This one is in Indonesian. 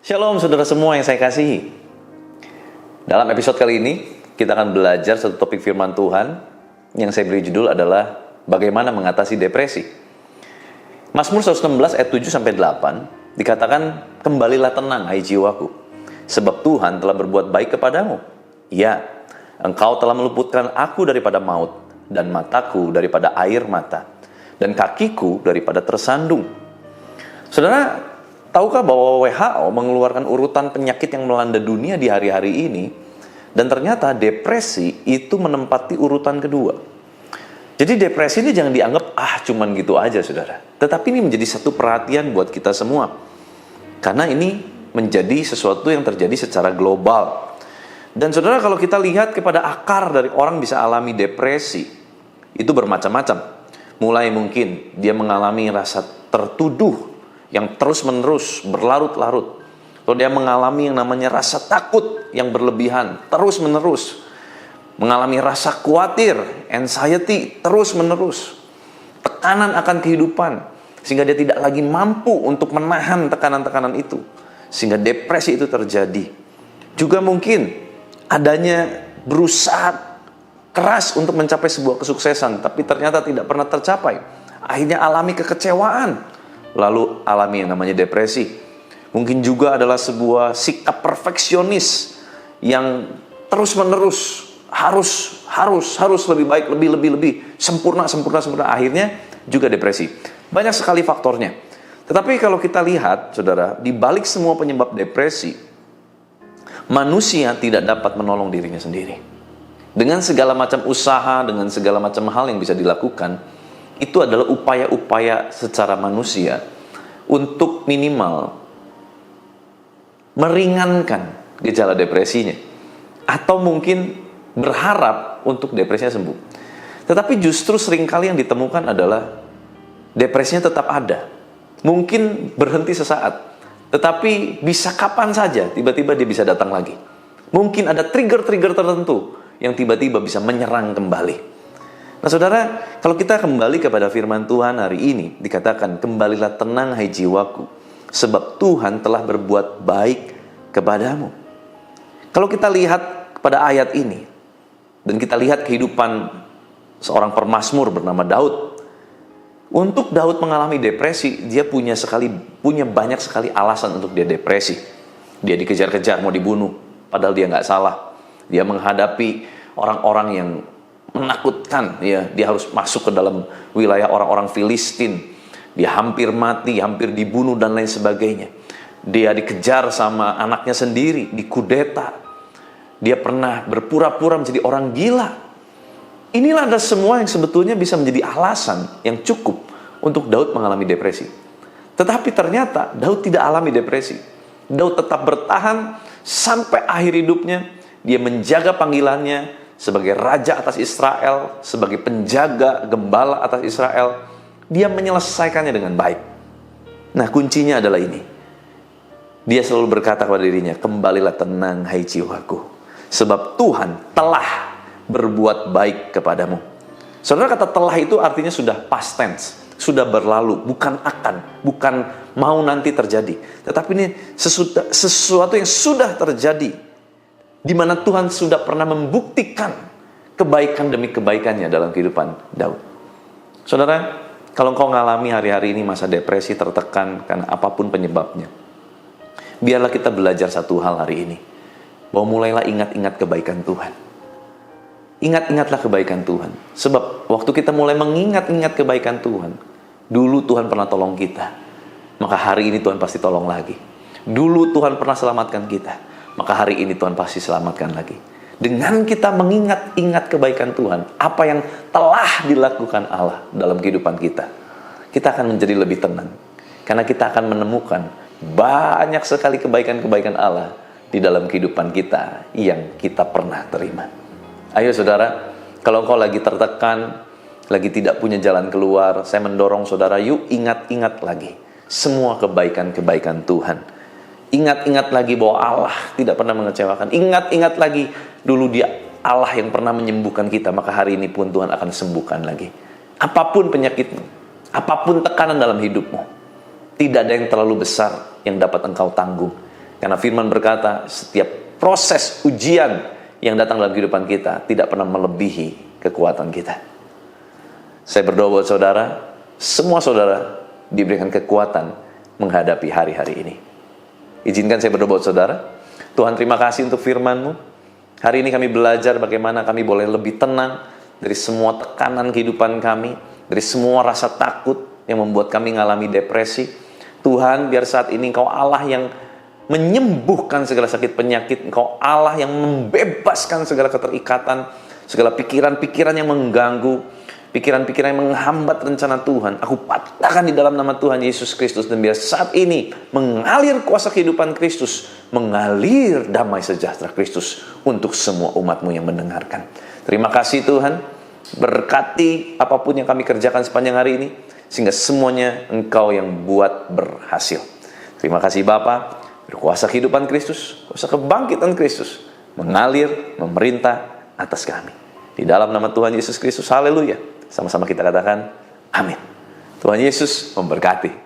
Shalom saudara semua yang saya kasihi. Dalam episode kali ini, kita akan belajar satu topik firman Tuhan yang saya beri judul adalah bagaimana mengatasi depresi. Mazmur 116 ayat 7-8 dikatakan, "Kembalilah tenang hai jiwaku, sebab Tuhan telah berbuat baik kepadamu. Ya, Engkau telah meluputkan aku daripada maut, dan mataku daripada air mata, dan kakiku daripada tersandung." Saudara, tahukah bahwa WHO mengeluarkan urutan penyakit yang melanda dunia di hari-hari ini, dan ternyata depresi itu menempati urutan kedua. Jadi depresi ini jangan dianggap cuman gitu aja saudara, tetapi ini menjadi satu perhatian buat kita semua, karena ini menjadi sesuatu yang terjadi secara global. Dan saudara, kalau kita lihat kepada akar dari orang bisa alami depresi, itu bermacam-macam. Mulai mungkin dia mengalami rasa tertuduh yang terus-menerus berlarut-larut. Kalau dia mengalami yang namanya rasa takut yang berlebihan, terus-menerus. Mengalami rasa khawatir, anxiety, terus-menerus. Tekanan akan kehidupan, sehingga dia tidak lagi mampu untuk menahan tekanan-tekanan itu. Sehingga depresi itu terjadi. Juga mungkin adanya berusaha keras untuk mencapai sebuah kesuksesan, tapi ternyata tidak pernah tercapai. Akhirnya alami kekecewaan, lalu alami yang namanya depresi. Mungkin juga adalah sebuah sikap perfeksionis yang terus-menerus harus lebih baik, lebih sempurna. Akhirnya juga depresi. Banyak sekali faktornya. Tetapi kalau kita lihat, saudara, di balik semua penyebab depresi, manusia tidak dapat menolong dirinya sendiri. Dengan segala macam usaha, dengan segala macam hal yang bisa dilakukan, itu adalah upaya-upaya secara manusia untuk minimal meringankan gejala depresinya, atau mungkin berharap untuk depresinya sembuh. Tetapi justru seringkali yang ditemukan adalah depresinya tetap ada, mungkin berhenti sesaat, tetapi bisa kapan saja tiba-tiba dia bisa datang lagi. Mungkin ada trigger-trigger tertentu yang tiba-tiba bisa menyerang kembali. Nah saudara, kalau kita kembali kepada firman Tuhan hari ini, dikatakan, "Kembalilah tenang hai jiwaku, sebab Tuhan telah berbuat baik kepadamu." Kalau kita lihat kepada ayat ini, dan kita lihat kehidupan seorang pemazmur bernama Daud. Untuk Daud mengalami depresi, dia punya banyak sekali alasan untuk dia depresi. Dia dikejar-kejar, mau dibunuh, padahal dia nggak salah. Dia menghadapi orang-orang yang menakutkan, ya, dia harus masuk ke dalam wilayah orang-orang Filistin. Dia hampir mati, hampir dibunuh dan lain sebagainya. Dia dikejar sama anaknya sendiri, dikudeta. Dia pernah berpura-pura menjadi orang gila. Inilah ada semua yang sebetulnya bisa menjadi alasan yang cukup untuk Daud mengalami depresi. Tetapi ternyata Daud tidak alami depresi. Daud tetap bertahan sampai akhir hidupnya. Dia menjaga panggilannya sebagai raja atas Israel, sebagai penjaga gembala atas Israel. Dia menyelesaikannya dengan baik. Nah, kuncinya adalah ini. Dia selalu berkata kepada dirinya, "Kembalilah tenang hai jiwaku, sebab Tuhan telah berbuat baik kepadamu." Saudara, kata telah itu artinya sudah past tense, sudah berlalu, bukan akan, bukan mau nanti terjadi. Tetapi ini sesuatu yang sudah terjadi, di mana Tuhan sudah pernah membuktikan kebaikan demi kebaikannya dalam kehidupan Daud. Saudara, kalau engkau mengalami hari-hari ini masa depresi, tertekan karena apapun penyebabnya, biarlah kita belajar satu hal hari ini, bahwa mulailah ingat-ingat kebaikan Tuhan. Ingat-ingatlah kebaikan Tuhan. Sebab waktu kita mulai mengingat-ingat kebaikan Tuhan, dulu Tuhan pernah tolong kita, maka hari ini Tuhan pasti tolong lagi. Dulu Tuhan pernah selamatkan kita, maka hari ini Tuhan pasti selamatkan lagi. Dengan kita mengingat-ingat kebaikan Tuhan, apa yang telah dilakukan Allah dalam kehidupan kita, kita akan menjadi lebih tenang. Karena kita akan menemukan banyak sekali kebaikan-kebaikan Allah di dalam kehidupan kita yang kita pernah terima. Ayo saudara, kalau engkau lagi tertekan, lagi tidak punya jalan keluar, saya mendorong saudara, yuk ingat-ingat lagi semua kebaikan-kebaikan Tuhan. Ingat-ingat lagi bahwa Allah tidak pernah mengecewakan. Ingat-ingat lagi dulu dia Allah yang pernah menyembuhkan kita, maka hari ini pun Tuhan akan sembuhkan lagi. Apapun penyakitmu, apapun tekanan dalam hidupmu, tidak ada yang terlalu besar yang dapat engkau tanggung. Karena firman berkata, setiap proses ujian yang datang dalam kehidupan kita tidak pernah melebihi kekuatan kita. Saya berdoa buat saudara, semua saudara diberikan kekuatan menghadapi hari-hari ini. Izinkan saya berdoa buat saudara. Tuhan, terima kasih untuk firman-Mu. Hari ini kami belajar bagaimana kami boleh lebih tenang dari semua tekanan kehidupan kami, dari semua rasa takut yang membuat kami mengalami depresi. Tuhan, biar saat ini Engkau Allah yang menyembuhkan segala sakit penyakit. Engkau Allah yang membebaskan segala keterikatan, segala pikiran-pikiran yang mengganggu, pikiran-pikiran yang menghambat rencana Tuhan. Aku patahkan di dalam nama Tuhan Yesus Kristus. Dan biar saat ini mengalir kuasa kehidupan Kristus, mengalir damai sejahtera Kristus untuk semua umat-Mu yang mendengarkan. Terima kasih Tuhan. Berkati apapun yang kami kerjakan sepanjang hari ini, sehingga semuanya Engkau yang buat berhasil. Terima kasih Bapa. Kuasa kehidupan Kristus, kuasa kebangkitan Kristus mengalir, memerintah atas kami. Di dalam nama Tuhan Yesus Kristus, haleluya. Sama-sama kita katakan, amin. Tuhan Yesus memberkati.